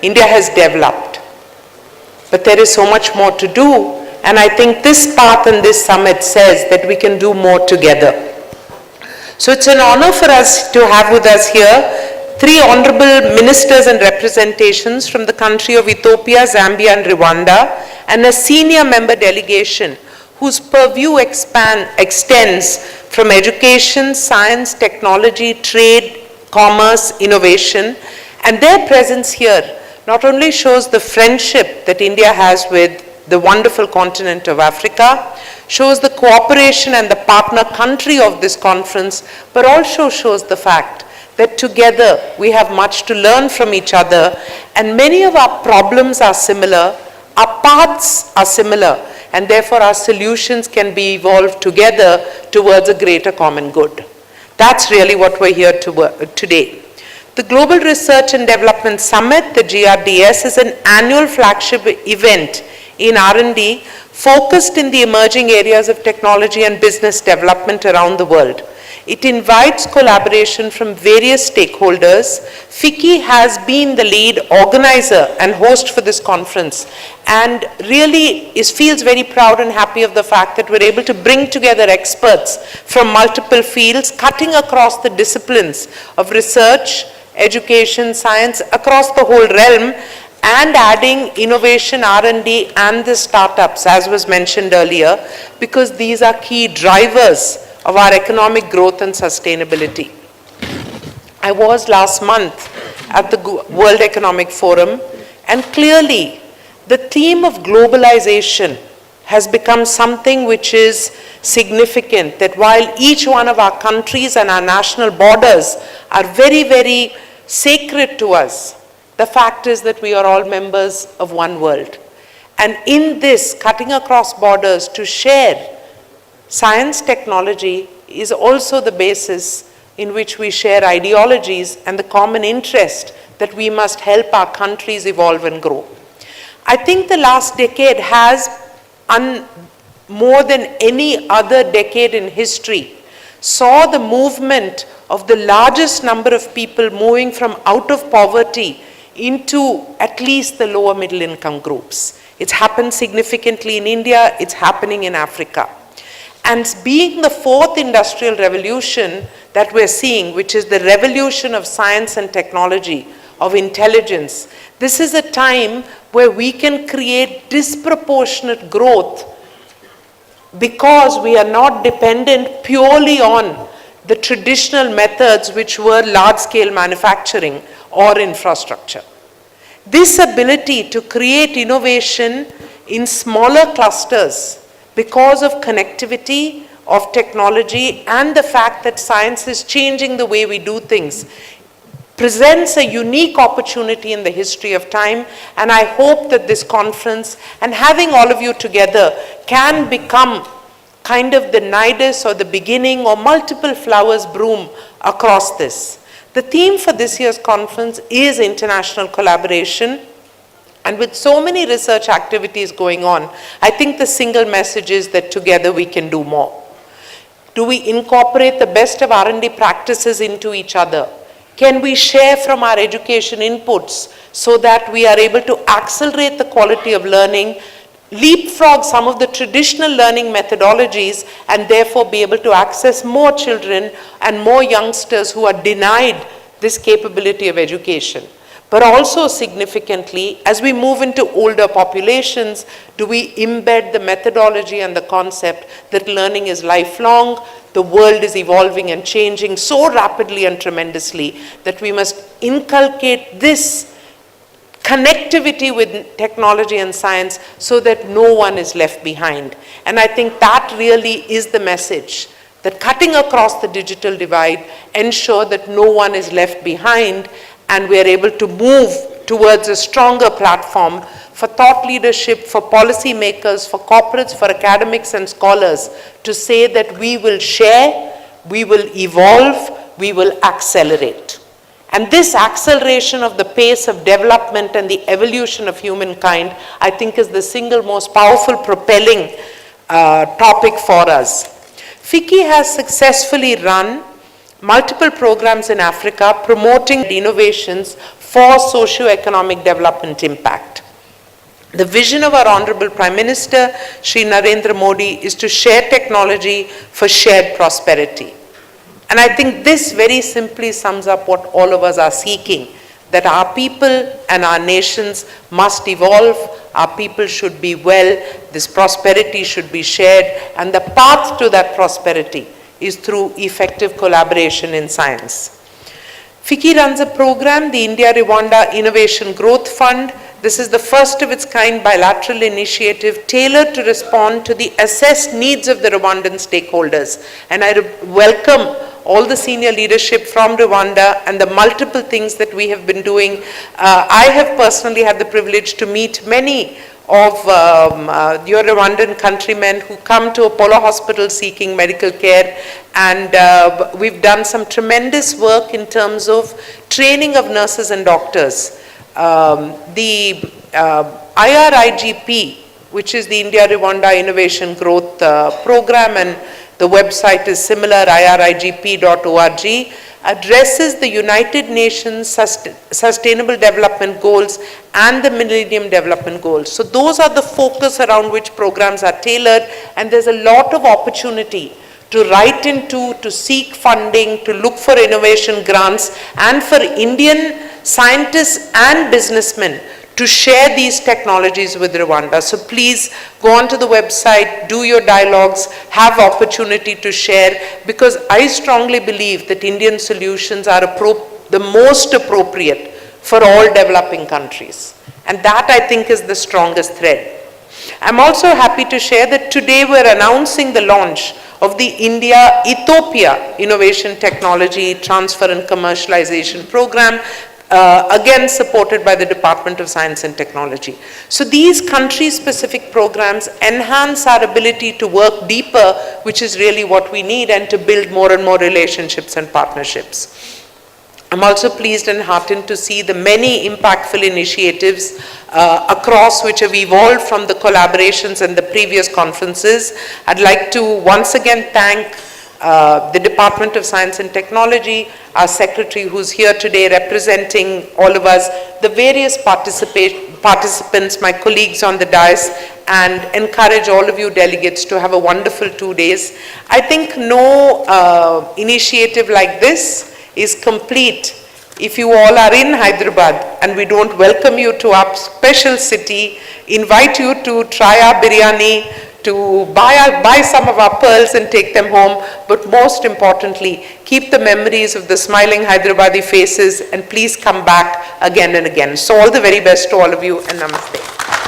India has developed, but there is so much more to do, and I think this path and this summit says that we can do more together. So it's an honor for us to have with us here 3 honorable ministers and representations from the country of Ethiopia, Zambia and Rwanda, and a senior member delegation whose purview extends from education, science, technology, trade, commerce, innovation, and their presence here not only shows the friendship that India has with the wonderful continent of Africa, shows the cooperation and the partner country of this conference, but also shows the fact that together we have much to learn from each other, and many of our problems are similar, our paths are similar, and therefore our solutions can be evolved together towards a greater common good. That's really what we're here today. The Global Research and Development Summit, the GRDS, is an annual flagship event in R&D focused in the emerging areas of technology and business development around the world. It invites collaboration from various stakeholders. FICCI has been the lead organizer and host for this conference, and really feels very proud and happy of the fact that we're able to bring together experts from multiple fields, cutting across the disciplines of research, education, science, across the whole realm, and adding innovation, R&D, and the startups, as was mentioned earlier, because these are key drivers of our economic growth and sustainability. I was last month at the World Economic Forum, and clearly the theme of globalization has become something which is significant, that while each one of our countries and our national borders are very, very sacred to us, the fact is that we are all members of one world. And in this, cutting across borders to share science, technology is also the basis in which we share ideologies and the common interest that we must help our countries evolve and grow. I think the last decade has, more than any other decade in history, saw the movement of the largest number of people moving from out of poverty into at least the lower middle income groups. It's happened significantly in India, it's happening in Africa. And being the 4th industrial revolution that we're seeing, which is the revolution of science and technology, of intelligence, this is a time where we can create disproportionate growth because we are not dependent purely on the traditional methods which were large-scale manufacturing or infrastructure. This ability to create innovation in smaller clusters because of connectivity, of technology, and the fact that science is changing the way we do things, presents a unique opportunity in the history of time, and I hope that this conference and having all of you together can become kind of the nidus or the beginning or multiple flowers bloom across this. The theme for this year's conference is international collaboration, and with so many research activities going on, I think the single message is that together we can do more. Do we incorporate the best of R&D practices into each other? Can we share from our education inputs so that we are able to accelerate the quality of learning, leapfrog some of the traditional learning methodologies, and therefore be able to access more children and more youngsters who are denied this capability of education? But also significantly, as we move into older populations, do we embed the methodology and the concept that learning is lifelong, the world is evolving and changing so rapidly and tremendously that we must inculcate this connectivity with technology and science so that no one is left behind. And I think that really is the message, that cutting across the digital divide, ensure that no one is left behind, and we are able to move towards a stronger platform for thought leadership, for policymakers, for corporates, for academics and scholars to say that we will share, we will evolve, we will accelerate. And this acceleration of the pace of development and the evolution of humankind, I think, is the single most powerful propelling topic for us. FICCI has successfully run multiple programs in Africa promoting innovations for socio-economic development impact. The vision of our Honorable Prime Minister, Shri Narendra Modi, is to share technology for shared prosperity. And I think this very simply sums up what all of us are seeking, that our people and our nations must evolve, our people should be well, this prosperity should be shared, and the path to that prosperity is through effective collaboration in science. FICCI runs a program, the India-Rwanda Innovation Growth Fund. This is the first of its kind bilateral initiative tailored to respond to the assessed needs of the Rwandan stakeholders. And I welcome all the senior leadership from Rwanda and the multiple things that we have been doing. I have personally had the privilege to meet many of your Rwandan countrymen who come to Apollo Hospital seeking medical care, and we've done some tremendous work in terms of training of nurses and doctors. The IRIGP, which is the India-Rwanda Innovation Growth Program, and the website is similar, irigp.org, addresses the United Nations Sustainable Development Goals and the Millennium Development Goals. So those are the focus around which programs are tailored, and there's a lot of opportunity to write into, to seek funding, to look for innovation grants, and for Indian scientists and businessmen to share these technologies with Rwanda. So please go onto the website, do your dialogues, have opportunity to share, because I strongly believe that Indian solutions are the most appropriate for all developing countries. And that, I think, is the strongest thread. I'm also happy to share that today we're announcing the launch of the India-Ethiopia Innovation Technology Transfer and Commercialization Program, again supported by the Department of Science and Technology. So these country-specific programs enhance our ability to work deeper, which is really what we need, and to build more and more relationships and partnerships. I'm also pleased and heartened to see the many impactful initiatives across which have evolved from the collaborations and the previous conferences. I'd like to once again thank the Department of Science and Technology, our secretary who's here today representing all of us, the various participants, my colleagues on the dais, and encourage all of you delegates to have a wonderful 2 days. I think no initiative like this is complete if you all are in Hyderabad and we don't welcome you to our special city, invite you to try our biryani, to buy some of our pearls and take them home, but most importantly, keep the memories of the smiling Hyderabadi faces, and please come back again and again. So all the very best to all of you, and namaste.